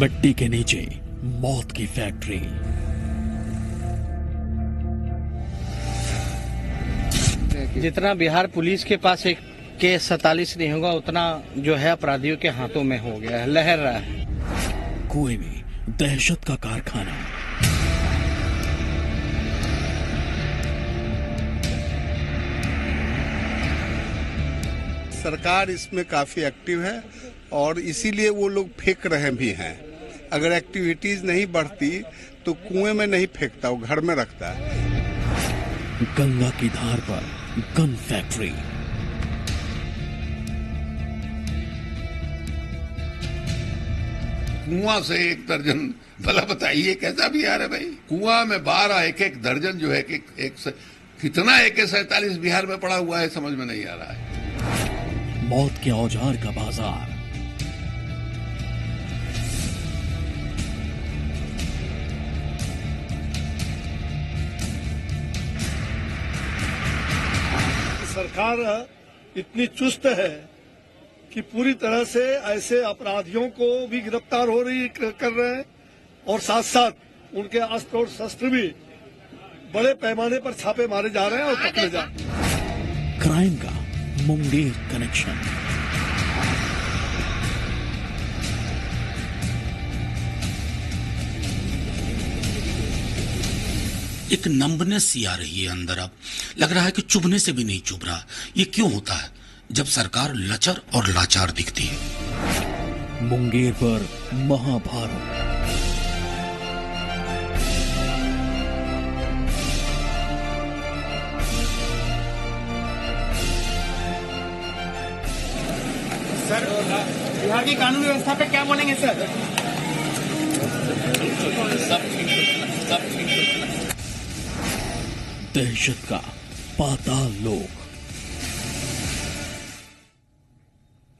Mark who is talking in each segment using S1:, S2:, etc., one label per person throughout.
S1: मिट्टी के नीचे मौत की फैक्ट्री।
S2: जितना बिहार पुलिस के पास एक केस 47 नहीं होगा, उतना जो है अपराधियों के हाथों में हो गया है, लहर रहा है।
S1: कुएं में दहशत का कारखाना।
S3: सरकार इसमें काफी एक्टिव है और इसीलिए वो लोग फेंक रहे भी हैं। अगर एक्टिविटीज नहीं बढ़ती तो कुएं में नहीं फेंकता, वो घर में रखता है।
S1: गंगा की धार पर गन फैक्ट्री।
S4: कुआं से एक दर्जन, भला बताइए कैसा बिहार है भाई। कुआं में 12 एक दर्जन जो है कि कितना AK-47 बिहार में पड़ा हुआ है, समझ में नहीं आ रहा है।
S1: मौत के औजार का बाजार।
S5: सरकार इतनी चुस्त है कि पूरी तरह से ऐसे अपराधियों को भी गिरफ्तार हो रही कर रहे हैं और साथ साथ उनके अस्त्र और शस्त्र भी बड़े पैमाने पर छापे मारे जा रहे हैं और पकड़े जा रहे हैं।
S1: क्राइम का मुंगेर कनेक्शन।
S6: एक नंबनेस सी आ रही है अंदर। अब लग रहा है कि चुभने से भी नहीं चुभ रहा। ये क्यों होता है जब सरकार लचर और लाचार दिखती है?
S1: मुंगेर पर महाभारत।
S7: सर, बिहार की कानून व्यवस्था पे क्या बोलेंगे सर?
S1: दहशत का पाताल लोक।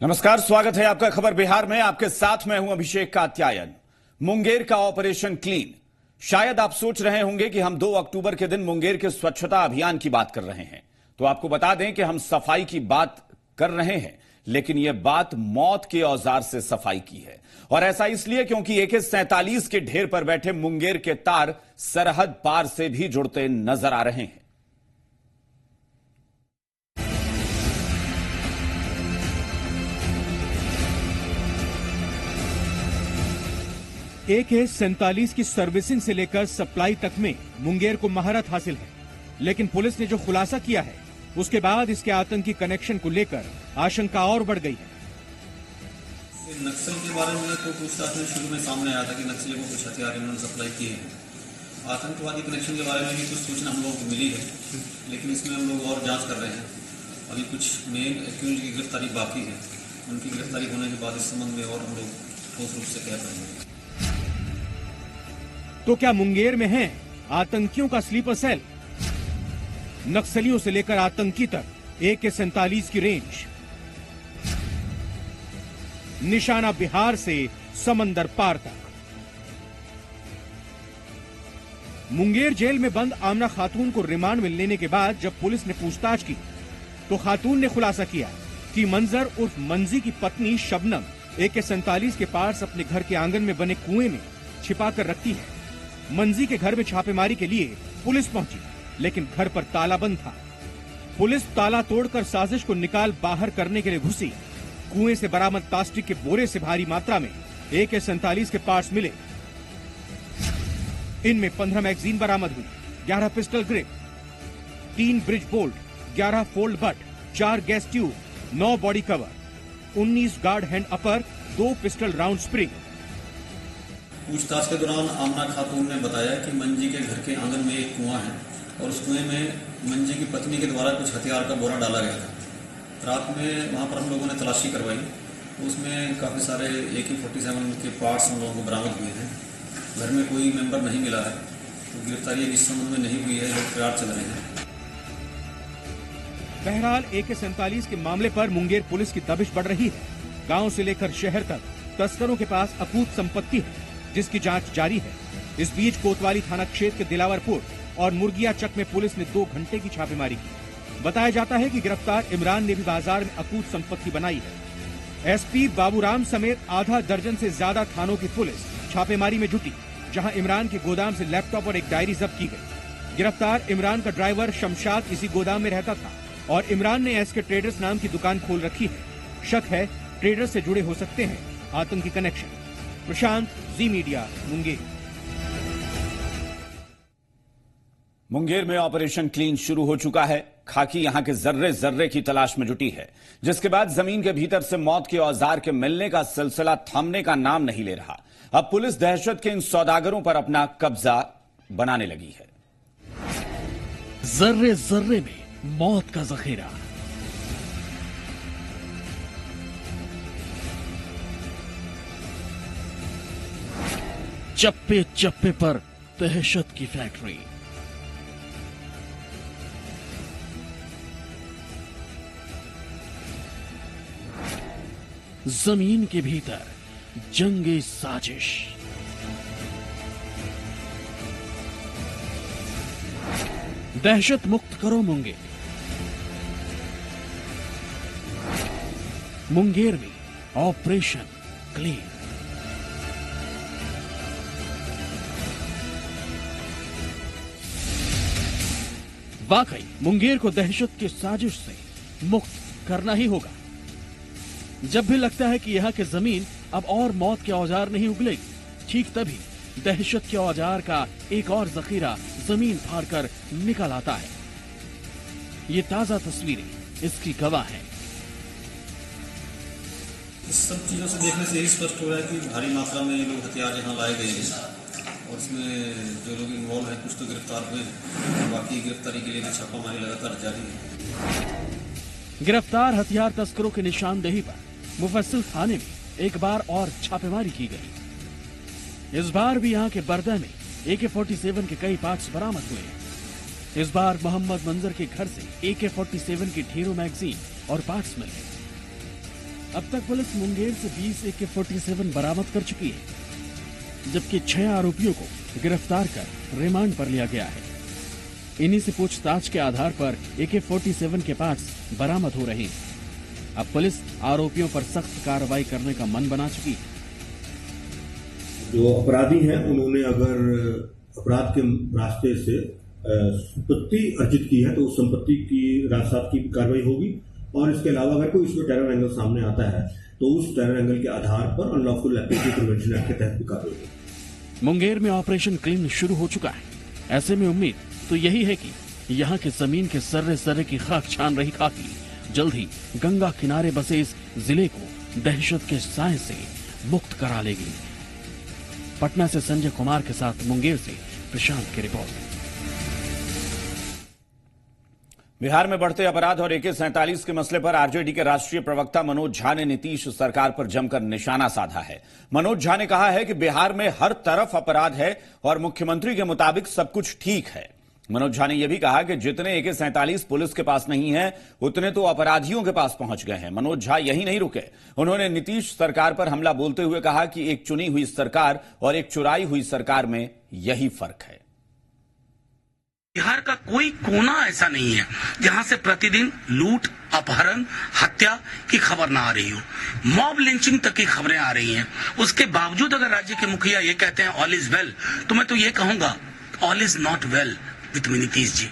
S8: नमस्कार, स्वागत है आपका खबर बिहार में। आपके साथ मैं हूं अभिषेक कात्यायन। मुंगेर का ऑपरेशन क्लीन। शायद आप सोच रहे होंगे कि हम 2 अक्टूबर के दिन मुंगेर के स्वच्छता अभियान की बात कर रहे हैं, तो आपको बता दें कि हम सफाई की बात कर रहे हैं, लेकिन यह बात मौत के औजार से सफाई की है। और ऐसा इसलिए क्योंकि AK-47 के ढेर पर बैठे मुंगेर के तार सरहद पार से भी जुड़ते नजर आ रहे हैं।
S9: AK-47 की सर्विसिंग से लेकर सप्लाई तक में मुंगेर को महारत हासिल है, लेकिन पुलिस ने जो खुलासा किया है उसके बाद इसके आतंकी कनेक्शन को लेकर आशंका और बढ़ गई है।
S10: नक्सल के बारे में तो पूछताछ में शुरू में सामने आया था कि नक्सलियों को कुछ हथियार इन्होंने सप्लाई किए हैं। आतंकवादी कनेक्शन के बारे में भी कुछ सूचना हम लोगों को मिली है, लेकिन इसमें हम लोग और जांच कर रहे हैं। अभी कुछ मेन एक्यूज की गिरफ्तारी बाकी है। उनकी गिरफ्तारी होने के बाद इस संबंध में और हम लोग ठोस रूप से कह पाएंगे।
S9: तो क्या मुंगेर में है आतंकियों का स्लीपर सेल? नक्सलियों से लेकर आतंकी तक AK-47 की रेंज। निशाना बिहार से समंदर पार तक। मुंगेर जेल में बंद आमना खातून को रिमांड में लेने के बाद जब पुलिस ने पूछताछ की तो खातून ने खुलासा किया कि मंजर उर्फ मंजी की पत्नी शबनम AK-47 के पास अपने घर के आंगन में बने कुएं में छिपा कर रखती है। मंजी के घर में छापेमारी के लिए पुलिस पहुंची, लेकिन घर पर ताला बंद था। पुलिस ताला तोड़कर साजिश को निकाल बाहर करने के लिए घुसी। कुएं से बरामद प्लास्टिक के बोरे से भारी मात्रा में AK-47 के पार्ट्स मिले। इनमें 15 मैगजीन बरामद हुई, 11 pistol grip, 3 bridge bolt, 11 fold but, 4 gas tube, 9 body cover, 19 guard hand upper, 2 pistol round spring.
S10: पूछताछ के दौरान आमना खातून ने बताया कि मंजी के घर के आंगन में एक कुआं है और उस कुएं में मंजी की पत्नी के द्वारा कुछ हथियार का बोरा डाला गया था। रात में वहां पर हम लोगों ने तलाशी करवाई, तो उसमें काफ़ी सारे AK-47 के पार्ट्स हम लोगों को बरामद हुए हैं। घर में कोई मेंबर नहीं मिला है, तो गिरफ्तारी इस संबंध में नहीं हुई है, लोग फरार चल रहे हैं।
S9: बहरहाल AK-47 के मामले पर मुंगेर पुलिस की दबिश बढ़ रही है। गांव से लेकर शहर तक तस्करों के पास अकूत संपत्ति है, जिसकी जांच जारी है। इस बीच कोतवाली थाना क्षेत्र के दिलावरपुर और मुर्गिया चक में पुलिस ने 2 घंटे की छापेमारी की। बताया जाता है कि गिरफ्तार इमरान ने भी बाजार में अकूत संपत्ति बनाई है। एसपी बाबूराम समेत आधा दर्जन से ज्यादा थानों की पुलिस छापेमारी में जुटी, जहां इमरान के गोदाम से लैपटॉप और एक डायरी जब्त की गई। गिरफ्तार इमरान का ड्राइवर शमशाद इसी गोदाम में रहता था और इमरान ने एसके ट्रेडर्स नाम की दुकान खोल रखी है। शक है ट्रेडर्स से जुड़े हो सकते हैं आतंकी कनेक्शन। प्रशांत, जी मीडिया, मुंगेर।
S8: मुंगेर में ऑपरेशन क्लीन शुरू हो चुका है। खाकी यहां के जर्रे जर्रे की तलाश में जुटी है, जिसके बाद जमीन के भीतर से मौत के औजार के मिलने का सिलसिला थमने का नाम नहीं ले रहा। अब पुलिस दहशत के इन सौदागरों पर अपना कब्जा बनाने लगी है।
S1: जर्रे जर्रे में मौत का जखीरा। चप्पे चप्पे पर दहशत की फैक्ट्री। जमीन के भीतर जंगी साजिश। दहशत मुक्त करो मुंगेर। मुंगेर में ऑपरेशन क्लीन। वाकई मुंगेर को दहशत की साजिश से मुक्त करना ही होगा। जब भी लगता है कि यहां की जमीन अब और मौत के औजार नहीं उगलेगी, ठीक तभी दहशत के औजार का एक और जखीरा जमीन फाड़कर निकल आता है। ये ताजा तस्वीरें इसकी गवाह हैं।
S10: इस सब चीजों से देखने से यही स्पष्ट हो रहा है कि भारी मात्रा में ये लोग हथियार यहाँ लाए गए हैं और इसमें जो लोग इन्वॉल्व हैं कुछ तो गिरफ्तार हुए हैं, बाकी गिरफ्तारी के लिए भी छापामारी लगातार जारी है।
S1: गिरफ्तार हथियार तस्करों की निशानदेही पर मुफस्सिल थाने में एक बार और छापेमारी की गई। इस बार भी यहां के बरदा में AK-47 के कई पार्ट्स बरामद हुए हैं। इस बार मोहम्मद मंजर के घर से AK-47 की ढेरों मैगजीन और पार्ट्स मिले। अब तक पुलिस मुंगेर से 20 AK-47 बरामद कर चुकी है, जबकि 6 आरोपियों को गिरफ्तार कर रिमांड पर लिया गया है। इन्हीं से पूछताछ के आधार पर AK-47 के पार्ट्स बरामद हो रहे हैं। अब पुलिस आरोपियों पर सख्त कार्रवाई करने का मन बना चुकी है।
S11: जो अपराधी हैं उन्होंने अगर अपराध के रास्ते से संपत्ति अर्जित की है तो उस संपत्ति की राजसात की कार्रवाई होगी, और इसके अलावा अगर कोई इसमें टेरर एंगल सामने आता है तो उस टेरर एंगल के आधार पर अनलॉफुल एक्टिविटी प्रिवेंशन एक्ट के तहत भी कार्रवाई होगी।
S1: मुंगेर में ऑपरेशन क्लीन शुरू हो चुका है। ऐसे में उम्मीद तो यही है कि यहाँ के जमीन के सर्रे सर्रे की खाक छान रही खाकी जल्द ही गंगा किनारे बसे इस जिले को दहशत के साए से मुक्त करा लेगी। पटना से संजय कुमार के साथ मुंगेर से प्रशांत की रिपोर्ट।
S8: बिहार में बढ़ते अपराध और AK-47 के मसले पर आरजेडी के राष्ट्रीय प्रवक्ता मनोज झा ने नीतीश सरकार पर जमकर निशाना साधा है। मनोज झा ने कहा है कि बिहार में हर तरफ अपराध है और मुख्यमंत्री के मुताबिक सब कुछ ठीक है। मनोज झा ने यह भी कहा कि जितने AK-47 पुलिस के पास नहीं है, उतने तो अपराधियों के पास पहुंच गए हैं। मनोज झा यही नहीं रुके, उन्होंने नीतीश सरकार पर हमला बोलते हुए कहा कि एक चुनी हुई सरकार और एक चुराई हुई सरकार में यही फर्क है।
S6: बिहार का कोई कोना ऐसा नहीं है जहां से प्रतिदिन लूट, अपहरण, हत्या की खबर ना आ रही हो। मॉब लिंचिंग तक की खबरें आ रही हैं। उसके बावजूद अगर राज्य के मुखिया ये कहते हैं ऑल इज वेल, तो मैं तो ये कहूंगा all is not well with Nitish ji.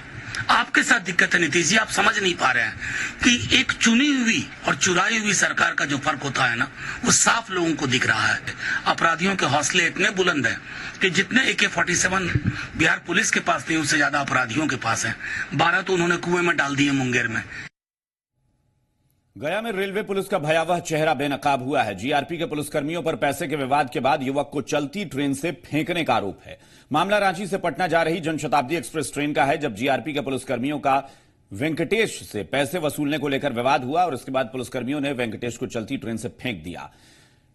S6: आपके साथ दिक्कत है नीतीश जी, आप समझ नहीं पा रहे हैं कि एक चुनी हुई और चुराई हुई सरकार का जो फर्क होता है ना, वो साफ लोगों को दिख रहा है। अपराधियों के हौसले इतने बुलंद हैं कि जितने AK-47 बिहार पुलिस के पास नहीं, उससे ज्यादा अपराधियों के पास है। 12 तो उन्होंने कुएं में डाल दिए मुंगेर में।
S8: गया में रेलवे पुलिस का भयावह चेहरा बेनकाब हुआ है। जीआरपी के पुलिसकर्मियों पर पैसे के विवाद के बाद युवक को चलती ट्रेन से फेंकने का आरोप है। मामला रांची से पटना जा रही जनशताब्दी एक्सप्रेस ट्रेन का है, जब जीआरपी के पुलिसकर्मियों का वेंकटेश से पैसे वसूलने को लेकर विवाद हुआ और उसके बाद पुलिसकर्मियों ने वेंकटेश को चलती ट्रेन से फेंक दिया।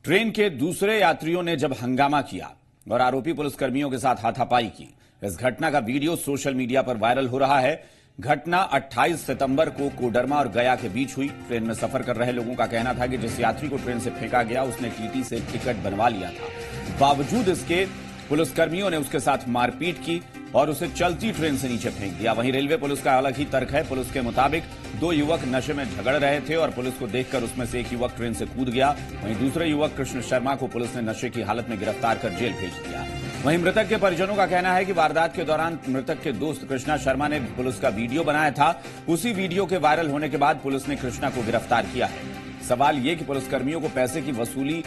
S8: ट्रेन के दूसरे यात्रियों ने जब हंगामा किया और आरोपी पुलिसकर्मियों के साथ हाथापाई की। इस घटना का वीडियो सोशल मीडिया पर वायरल हो रहा है। घटना 28 सितंबर को कोडरमा और गया के बीच हुई। ट्रेन में सफर कर रहे लोगों का कहना था कि जिस यात्री को ट्रेन से फेंका गया उसने टीटी से टिकट बनवा लिया था। बावजूद इसके पुलिसकर्मियों ने उसके साथ मारपीट की और उसे चलती ट्रेन से नीचे फेंक दिया। वहीं रेलवे पुलिस का अलग ही तर्क है। पुलिस के मुताबिक 2 युवक नशे में झगड़ रहे थे और पुलिस को देखकर उसमें से एक युवक ट्रेन से कूद गया। वहीं दूसरे युवक कृष्ण शर्मा को पुलिस ने नशे की हालत में गिरफ्तार कर जेल भेज दिया। वहीं मृतक के परिजनों का कहना है कि वारदात के दौरान मृतक के दोस्त कृष्णा शर्मा ने पुलिस का वीडियो बनाया था। उसी वीडियो के वायरल होने के बाद पुलिस ने कृष्णा को गिरफ्तार किया है। सवाल ये कि पुलिसकर्मियों को पैसे की वसूली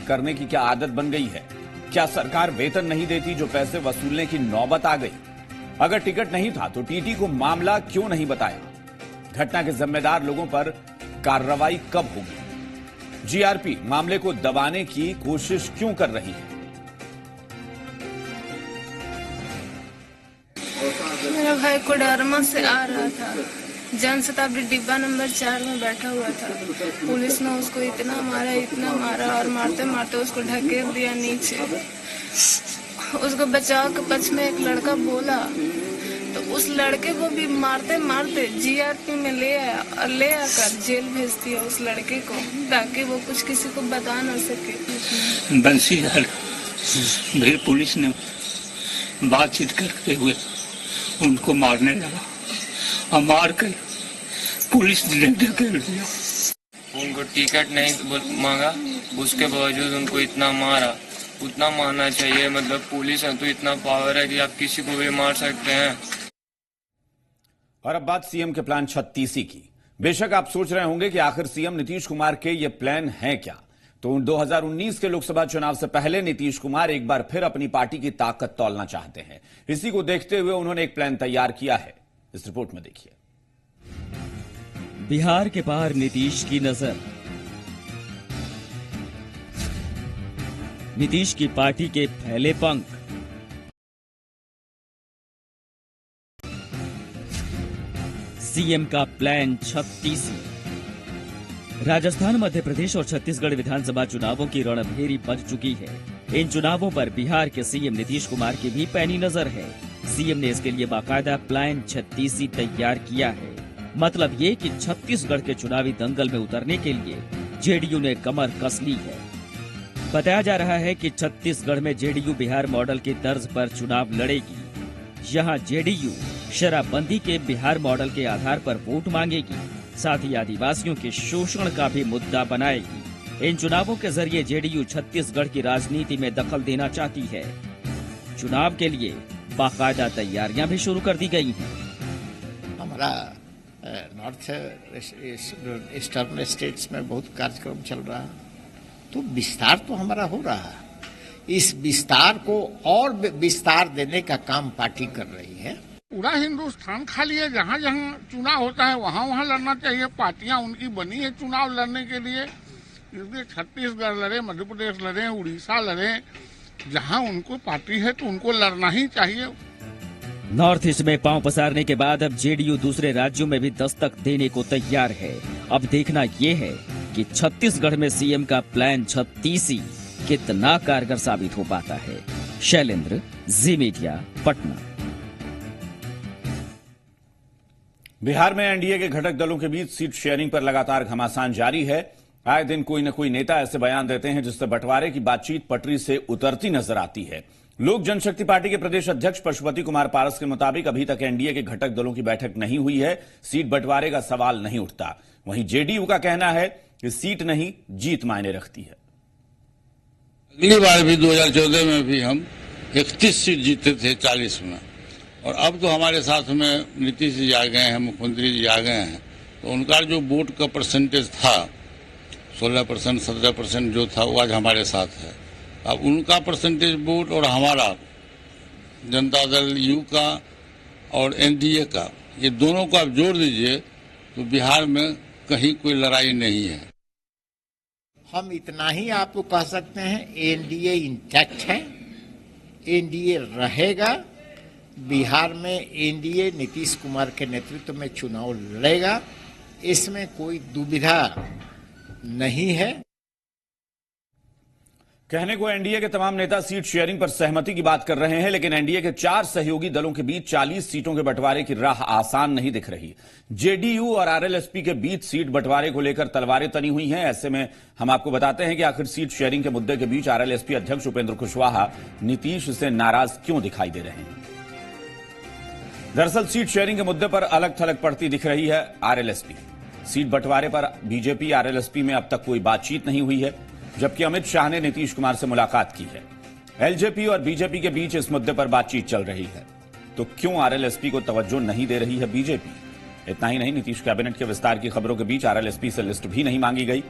S8: करने की क्या आदत बन गई है? क्या सरकार वेतन नहीं देती जो पैसे वसूलने की नौबत आ गई? अगर टिकट नहीं था तो टीटी को मामला क्यों नहीं बताया? घटना के जिम्मेदार लोगों पर कार्रवाई कब होगी? जीआरपी मामले को दबाने की कोशिश क्यों कर रही है?
S12: मेरा भाई कोडरमा से आ रहा था, जनशताब्दी डिब्बा नंबर 4 में बैठा हुआ था। पुलिस ने उसको इतना मारा और मारते मारते उसको ढकेल दिया नीचे। उसको बचाव के पक्ष में एक लड़का बोला तो उस लड़के को भी मारते मारते जीआरपी में ले आया और ले आकर जेल भेज दिया उस लड़के को, ताकि वो कुछ किसी को बता ना सके।
S13: बंसीलाल भी पुलिस ने बातचीत करते हुए उनको मारने लगा और मार कर पुलिस ने ढकेल दिया।
S14: उनको टिकट नहीं मांगा, उसके बावजूद उनको इतना मारा। उतना मारना चाहिए, मतलब पुलिस है तो इतना पावर है कि आप किसी को भी मार सकते हैं।
S8: और अब बात सीएम के प्लान 36 की। बेशक आप सोच रहे होंगे कि आखिर सीएम नीतीश कुमार के ये प्लान हैं क्या? तो 2019 के लोकसभा चुनाव से पहले नीतीश कुमार एक बार फिर अपनी पार्टी की ताकत तौलना चाहते हैं। इसी को देखते हुए उन्होंने एक प्लान तैयार किया है। इस रिपोर्ट में देखिए।
S15: बिहार के पार नीतीश की नजर। नीतीश की पार्टी के फैले पंख। सीएम का प्लान 36। राजस्थान, मध्य प्रदेश और छत्तीसगढ़ विधानसभा चुनावों की रणभेरी बज चुकी है। इन चुनावों पर बिहार के सीएम नीतीश कुमार की भी पैनी नजर है। सीएम ने इसके लिए बाकायदा प्लान 36 तैयार किया है। मतलब ये कि छत्तीसगढ़ के चुनावी दंगल में उतरने के लिए जेडीयू ने कमर कस ली है। बताया जा रहा है कि छत्तीसगढ़ में जेडीयू बिहार मॉडल की तर्ज पर चुनाव लड़ेगी। यहां जेडीयू शराबबंदी के बिहार मॉडल के आधार पर वोट मांगेगी, साथ ही आदिवासियों के शोषण का भी मुद्दा बनाएगी। इन चुनावों के जरिए जेडीयू छत्तीसगढ़ की राजनीति में दखल देना चाहती है। चुनाव के लिए बाकायदा तैयारियां भी शुरू कर दी गई हैं।
S2: हमारा नॉर्थ ईस्टर्न स्टेट्स में बहुत कार्यक्रम चल रहा है, तो विस्तार तो हमारा हो रहा है। इस विस्तार को और विस्तार देने का काम पार्टी कर रही है।
S16: पूरा हिंदुस्तान खाली है, जहाँ जहाँ चुनाव होता है वहाँ वहाँ लड़ना चाहिए। पार्टियां उनकी बनी है चुनाव लड़ने के लिए, इसलिए छत्तीसगढ़ लड़े, मध्य प्रदेश लड़े, उड़ीसा लड़े, जहाँ उनको पार्टी है तो उनको लड़ना ही चाहिए।
S15: नॉर्थ ईस्ट में पांव पसारने के बाद अब जेडीयू दूसरे राज्यों में भी दस्तक देने को तैयार है। अब देखना ये है कि छत्तीसगढ़ में सीएम का प्लान 36 कितना कारगर साबित हो पाता है। शैलेंद्र, जी मीडिया, पटना।
S8: बिहार में एनडीए के घटक दलों के बीच सीट शेयरिंग पर लगातार घमासान जारी है। आए दिन कोई न कोई नेता ऐसे बयान देते हैं जिससे बंटवारे की बातचीत पटरी से उतरती नजर आती है। लोक जनशक्ति पार्टी के प्रदेश अध्यक्ष पशुपति कुमार पारस के मुताबिक अभी तक एनडीए के घटक दलों की बैठक नहीं हुई है, सीट बंटवारे का सवाल नहीं उठता। वहीं जेडीयू का कहना है कि सीट नहीं, जीत मायने रखती है।
S17: अगली बार भी 2014 में भी हम 31 सीट जीते थे 40 में, और अब तो हमारे साथ में नीतीश जी आ गए हैं, मुख्यमंत्री जी आ गए हैं, तो उनका जो वोट का परसेंटेज था 16%, 17% जो था वो आज हमारे साथ है। अब उनका परसेंटेज वोट और हमारा जनता दल यू का और एनडीए का, ये दोनों को आप जोड़ दीजिए तो बिहार में कहीं कोई लड़ाई नहीं है।
S2: हम इतना ही आपको कह सकते हैं, एनडीए इंटैक्ट है, एनडीए रहेगा। बिहार में एनडीए नीतीश कुमार के नेतृत्व में चुनाव लड़ेगा, इसमें कोई दुविधा नहीं है।
S8: कहने को एनडीए के तमाम नेता सीट शेयरिंग पर सहमति की बात कर रहे हैं, लेकिन एनडीए के 4 सहयोगी दलों के बीच 40 सीटों के बंटवारे की राह आसान नहीं दिख रही। जेडीयू और आरएलएसपी के बीच सीट बंटवारे को लेकर तलवारें तनी हुई हैं। ऐसे में हम आपको बताते हैं कि आखिर सीट शेयरिंग के मुद्दे के बीच आरएलएसपी अध्यक्ष उपेंद्र कुशवाहा नीतीश से नाराज क्यों दिखाई दे रहे हैं। दरअसल सीट शेयरिंग के मुद्दे पर अलग थलग पड़ती दिख रही है आरएलएसपी। सीट बंटवारे पर बीजेपी आरएलएसपी में अब तक कोई बातचीत नहीं हुई है, जबकि अमित शाह ने नीतीश कुमार से मुलाकात की है। एलजेपी और बीजेपी के बीच इस मुद्दे पर बातचीत चल रही है, तो क्यों आरएलएसपी को तवज्जो नहीं दे रही है बीजेपी? इतना ही नहीं, नीतीश कैबिनेट के विस्तार की खबरों के बीच आरएलएसपी से लिस्ट भी नहीं मांगी गई।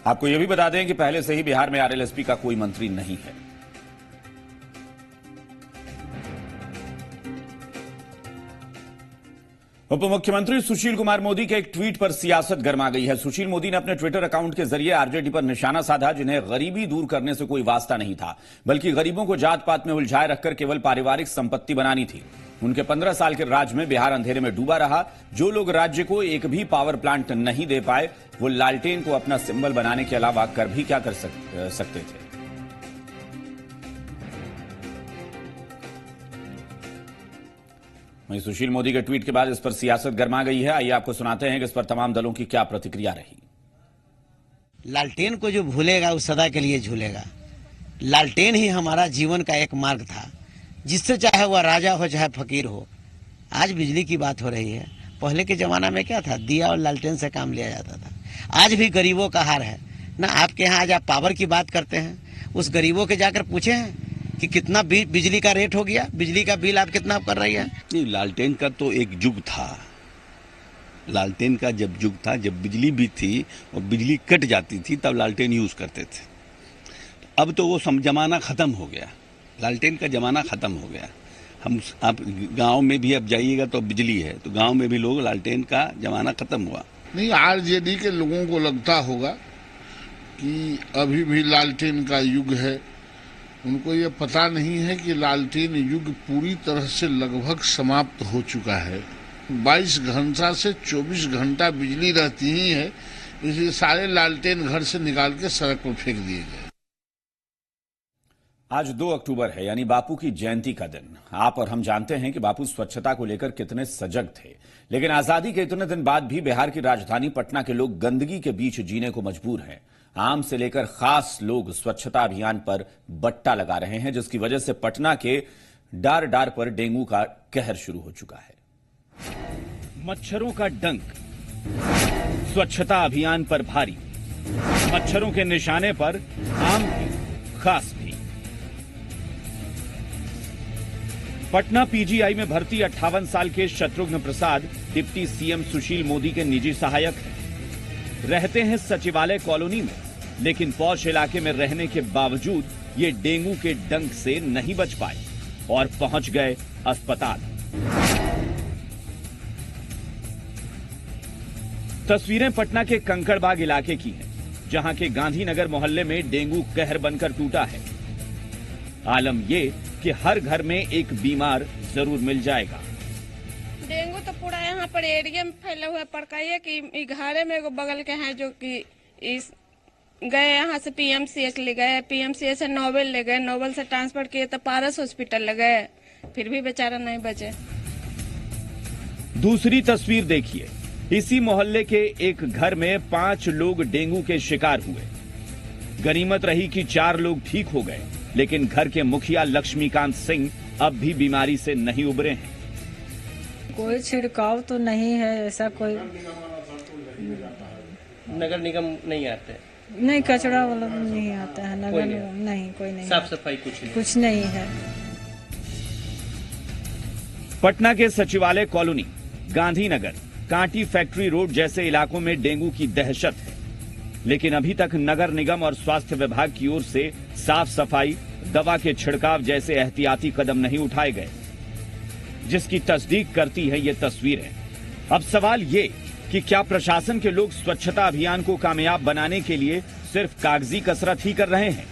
S8: आपको यह भी बता दें कि पहले से ही बिहार में आरएलएसपी का कोई मंत्री नहीं है। उप मुख्यमंत्री सुशील कुमार मोदी के एक ट्वीट पर सियासत गर्मा गई है। सुशील मोदी ने अपने ट्विटर अकाउंट के जरिए आरजेडी पर निशाना साधा, जिन्हें गरीबी दूर करने से कोई वास्ता नहीं था, बल्कि गरीबों को जात पात में उलझाए रखकर केवल पारिवारिक संपत्ति बनानी थी। उनके 15 साल के राज में बिहार अंधेरे में डूबा रहा। जो लोग राज्य को एक भी पावर प्लांट नहीं दे पाए, वो लालटेन को अपना सिंबल बनाने के अलावा कर भी क्या कर सकते थे। वहीं सुशील मोदी के ट्वीट के बाद इस पर सियासत गर्मा गई है। आइए आपको सुनाते हैं कि इस पर तमाम दलों की क्या प्रतिक्रिया रही।
S18: लालटेन को जो भूलेगा वो सदा के लिए झूलेगा। लालटेन ही हमारा जीवन का एक मार्ग था, जिससे चाहे वह राजा हो चाहे फकीर हो। आज बिजली की बात हो रही है, पहले के जमाना में क्या था, दिया और लालटेन से काम लिया जाता था। आज भी गरीबों का हार है ना। आपके यहाँ आज आप पावर की बात करते हैं, उस गरीबों के जाकर पूछे हैं कि कितना बिजली का रेट हो गया, बिजली का बिल आप कितना कर रही है?
S19: नहीं, लालटेन का तो एक युग था। लालटेन का जब युग था, जब बिजली भी थी और बिजली कट जाती थी, तब लालटेन यूज करते थे। अब तो वो जमाना खत्म हो गया, लालटेन का जमाना खत्म हो गया। आप गांव में भी अब जाइएगा तो बिजली है, तो गांव में भी लोग लालटेन का जमाना खत्म हुआ।
S16: नहीं, आरजेडी के लोगों को लगता होगा कि अभी भी लालटेन का युग है। उनको ये पता नहीं है कि लालटेन युग पूरी तरह से लगभग समाप्त हो चुका है। 22 घंटा से 24 घंटा बिजली रहती ही है, इसलिए सारे लालटेन घर से निकाल के सड़क पर फेंक दिए गए।
S8: आज 2 अक्टूबर है, यानी बापू की जयंती का दिन। आप और हम जानते हैं कि बापू स्वच्छता को लेकर कितने सजग थे, लेकिन आजादी के इतने दिन बाद भी बिहार की राजधानी पटना के लोग गंदगी के बीच जीने को मजबूर हैं। आम से लेकर खास लोग स्वच्छता अभियान पर बट्टा लगा रहे हैं, जिसकी वजह से पटना के डार डार पर डेंगू का कहर शुरू हो चुका है। मच्छरों का डंक स्वच्छता अभियान पर भारी। मच्छरों के निशाने पर आम भी खास भी। पटना पीजीआई में भर्ती 58 साल के शत्रुघ्न प्रसाद डिप्टी सीएम सुशील मोदी के निजी सहायक हैं। रहते हैं सचिवालय कॉलोनी में, लेकिन पॉश इलाके में रहने के बावजूद ये डेंगू के डंक से नहीं बच पाए और पहुंच गए अस्पताल। तस्वीरें पटना के कंकड़बाग इलाके की हैं, जहां के गांधीनगर मोहल्ले में डेंगू कहर बनकर टूटा है। आलम ये कि हर घर में एक बीमार जरूर मिल जाएगा।
S12: डेंगू तो पूरा यहाँ पर एरिया में फैला हुआ पड़काइए कि घरे में एगो बगल के हैं जो कि इस गए यहाँ से पीएमसीएच ले गए, पीएमसीएच से नोबल ले गए, नोबल से ट्रांसफर किए तो पारस हॉस्पिटल ले गए, फिर भी बेचारा नहीं बचे।
S8: दूसरी तस्वीर देखिए, इसी मोहल्ले के एक घर में 5 लोग डेंगू के शिकार हुए। गनीमत रही कि 4 लोग ठीक हो गए, लेकिन घर के मुखिया लक्ष्मीकांत सिंह अब भी बीमारी से नहीं उबरे हैं।
S20: कोई छिड़काव तो नहीं है, ऐसा कोई
S7: नगर निगम नहीं आते?
S20: नहीं, कचरा वाला नहीं आता है। नगर निगम नहीं, कोई नहीं।
S7: साफ सफाई कुछ
S20: नहीं है।
S8: पटना के सचिवालय colony, Gandhinagar, Kanti factory road जैसे इलाकों में डेंगू की दहशत है, लेकिन अभी तक नगर निगम और स्वास्थ्य विभाग की ओर से साफ सफाई, दवा के छिड़काव जैसे एहतियाती कदम नहीं उठाए गए, जिसकी तस्दीक करती है ये तस्वीरें। अब सवाल ये कि क्या प्रशासन के लोग स्वच्छता अभियान को कामयाब बनाने के लिए सिर्फ कागजी कसरत ही कर रहे हैं?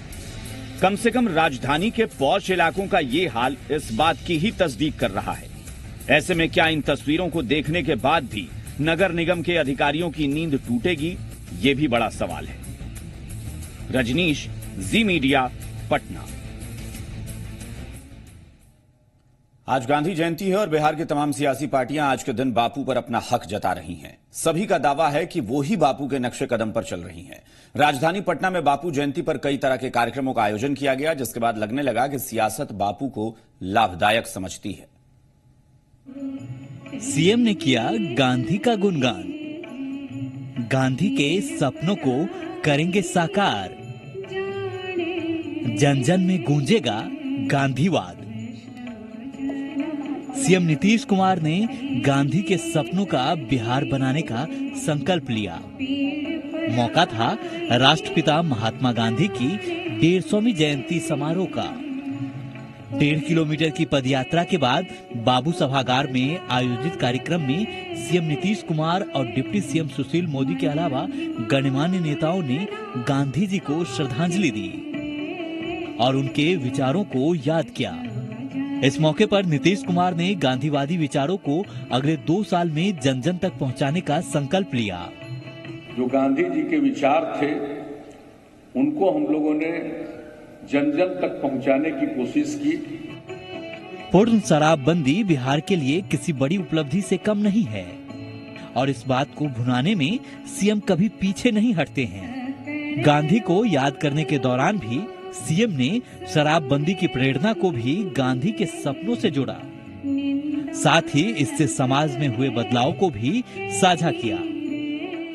S8: कम से कम राजधानी के पॉश इलाकों का ये हाल इस बात की ही तस्दीक कर रहा है। ऐसे में क्या इन तस्वीरों को देखने के बाद भी नगर निगम के अधिकारियों की नींद टूटेगी? ये भी बड़ा सवाल है। रजनीश, जी मीडिया, पटना। आज गांधी जयंती है और बिहार की तमाम सियासी पार्टियां आज के दिन बापू पर अपना हक जता रही हैं। सभी का दावा है कि वो ही बापू के नक्शे कदम पर चल रही हैं। राजधानी पटना में बापू जयंती पर कई तरह के कार्यक्रमों का आयोजन किया गया, जिसके बाद लगने लगा कि सियासत बापू को लाभदायक समझती है।
S15: सीएम ने किया गांधी का गुणगान। गांधी के सपनों को करेंगे साकार। जन जन में गूंजेगा गांधीवाद। सीएम नीतीश कुमार ने गांधी के सपनों का बिहार बनाने का संकल्प लिया। मौका था राष्ट्रपिता महात्मा गांधी की 150वीं जयंती समारोह का। 1.5 किलोमीटर की पदयात्रा के बाद बाबू सभागार में आयोजित कार्यक्रम में सीएम नीतीश कुमार और डिप्टी सीएम सुशील मोदी के अलावा गणमान्य नेताओं ने गांधी जी को श्रद्धांजलि दी और उनके विचारों को याद किया। इस मौके पर नीतीश कुमार ने गांधीवादी विचारों को अगले 2 साल में जन जन तक पहुंचाने का संकल्प लिया।
S21: जो गांधी जी के विचार थे उनको हम लोगों ने जन जन तक पहुंचाने की कोशिश की।
S15: पूर्ण शराबबंदी बिहार के लिए किसी बड़ी उपलब्धि से कम नहीं है और इस बात को भुनाने में सीएम कभी पीछे नहीं हटते हैं। गांधी को याद करने के दौरान भी सीएम ने शराबबंदी की प्रेरणा को भी गांधी के सपनों से जोड़ा। साथ ही इससे समाज में हुए बदलाव को भी साझा किया।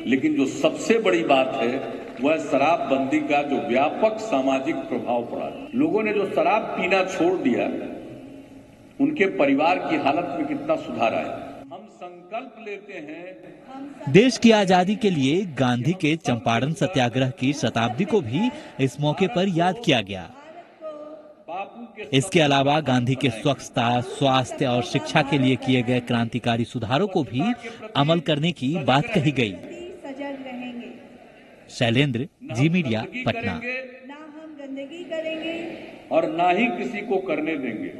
S21: लेकिन जो सबसे बड़ी बात है वह शराबबंदी का जो व्यापक सामाजिक प्रभाव पड़ा। लोगों ने जो शराब पीना छोड़ दिया उनके परिवार की हालत में कितना सुधार आया। हम संकल्प लेते हैं।
S15: देश की आजादी के लिए गांधी के चंपारण सत्याग्रह की शताब्दी को भी इस मौके पर याद किया गया। इसके अलावा गांधी के स्वच्छता, स्वास्थ्य और शिक्षा के लिए किए गए क्रांतिकारी सुधारों को भी अमल करने की बात कही गई। शैलेंद्र, जी मीडिया, पटना।
S22: ना हम गंदगी करेंगे
S21: और ना ही किसी को करने देंगे।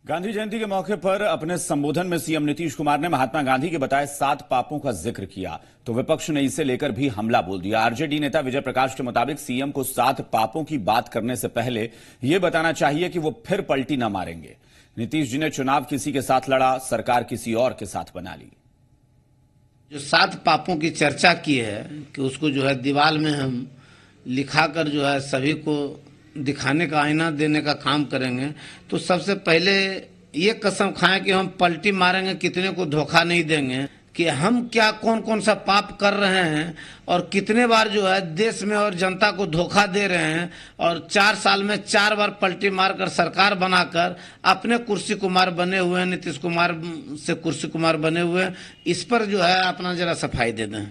S8: गांधी जयंती के मौके पर अपने संबोधन में सीएम नीतीश कुमार ने महात्मा गांधी के बताए 7 पापों का जिक्र किया तो विपक्ष ने इसे लेकर भी हमला बोल दिया। आरजेडी नेता विजय प्रकाश के मुताबिक सीएम को 7 पापों की बात करने से पहले यह बताना चाहिए कि वो फिर पलटी न मारेंगे। नीतीश जी ने चुनाव किसी के साथ लड़ा, सरकार किसी और के साथ बना ली।
S18: जो 7 पापों की चर्चा की है कि उसको जो है दीवार में हम लिखाकर जो है सभी को दिखाने का, आईना देने का काम करेंगे, तो सबसे पहले ये कसम खाएं कि हम पलटी मारेंगे, कितने को धोखा नहीं देंगे कि हम क्या कौन कौन सा पाप कर रहे हैं और कितने बार जो है देश में और जनता को धोखा दे रहे हैं और 4 साल में 4 बार पलटी मारकर सरकार बनाकर अपने कुर्सी कुमार बने हुए हैं, नीतीश कुमार से कुर्सी कुमार बने हुए हैं। इस पर जो है अपना जरा सफाई दे दें।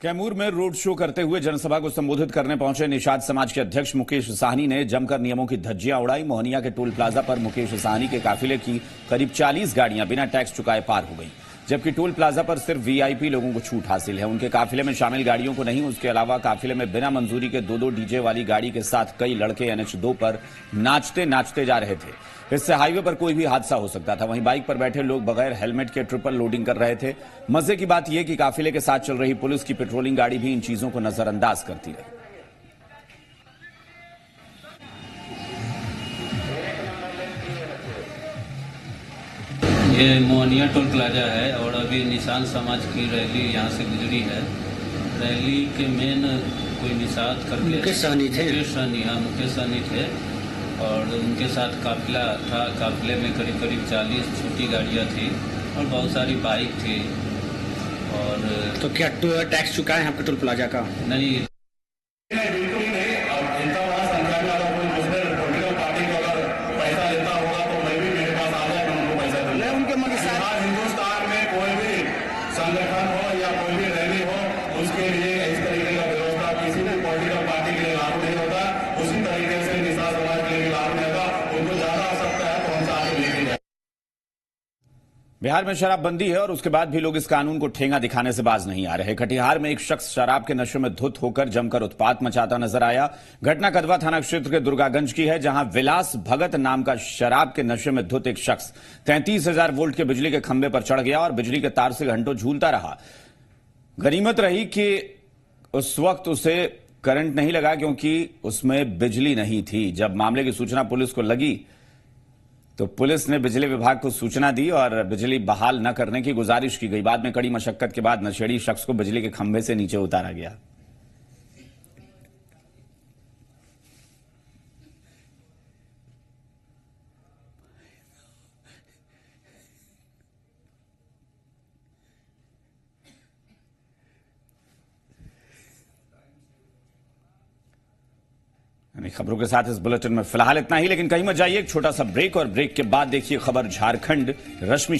S8: कैमूर में रोड शो करते हुए जनसभा को संबोधित करने पहुंचे निषाद समाज के अध्यक्ष मुकेश साहनी ने जमकर नियमों की धज्जियां उड़ाई। मोहनिया के टोल प्लाजा पर मुकेश साहनी के काफिले की करीब 40 गाड़ियां बिना टैक्स चुकाए पार हो गई, जबकि टोल प्लाजा पर सिर्फ वीआईपी लोगों को छूट हासिल है। उनके काफिले में शामिल गाड़ियों को नहीं। उसके अलावा काफिले में बिना मंजूरी के 2-2 डीजे वाली गाड़ी के साथ कई लड़के NH2 पर नाचते नाचते जा रहे थे। इससे हाईवे पर कोई भी हादसा हो सकता था। वहीं बाइक पर बैठे लोग बगैर हेलमेट के ट्रिपल लोडिंग कर रहे थे। मजे की बात यह कि काफिले के साथ चल रही पुलिस की पेट्रोलिंग गाड़ी भी इन चीजों को नजरअंदाज करती रही।
S23: ये मोहनिया टोल प्लाजा है और अभी निशान समाज की रैली यहाँ से गुजरी है। रैली के मेन कोई निषाद करके मुकेश सहनी थे और उनके साथ काफिला था। काफिले में करीब 40 छोटी गाड़ियाँ थी और बहुत सारी बाइक थी। और
S7: तो क्या टैक्स चुका है यहाँ पे टोल प्लाजा का?
S23: नहीं,
S8: बिहार में शराबबंदी है और उसके बाद भी लोग इस कानून को ठेंगा दिखाने से बाज नहीं आ रहे। कटिहार में एक शख्स शराब के नशे में धुत होकर जमकर उत्पात मचाता नजर आया। घटना कदवा थाना क्षेत्र के दुर्गागंज की है, जहां विलास भगत नाम का शराब के नशे में धुत एक शख्स 33,000 वोल्ट के बिजली के खंभे पर चढ़ गया और बिजली के तार से घंटों झूलता रहा। गनीमत रही कि उस वक्त उसे करंट नहीं लगा क्योंकि उसमें बिजली नहीं थी। जब मामले की सूचना पुलिस को लगी तो पुलिस ने बिजली विभाग को सूचना दी और बिजली बहाल न करने की गुजारिश की गई। बाद में कड़ी मशक्कत के बाद नशेड़ी शख्स को बिजली के खंभे से नीचे उतारा गया। यानी खबरों के साथ इस बुलेटिन में फिलहाल इतना ही, लेकिन कहीं मत जाइए, एक छोटा सा ब्रेक, और ब्रेक के बाद देखिए खबर झारखंड। रश्मि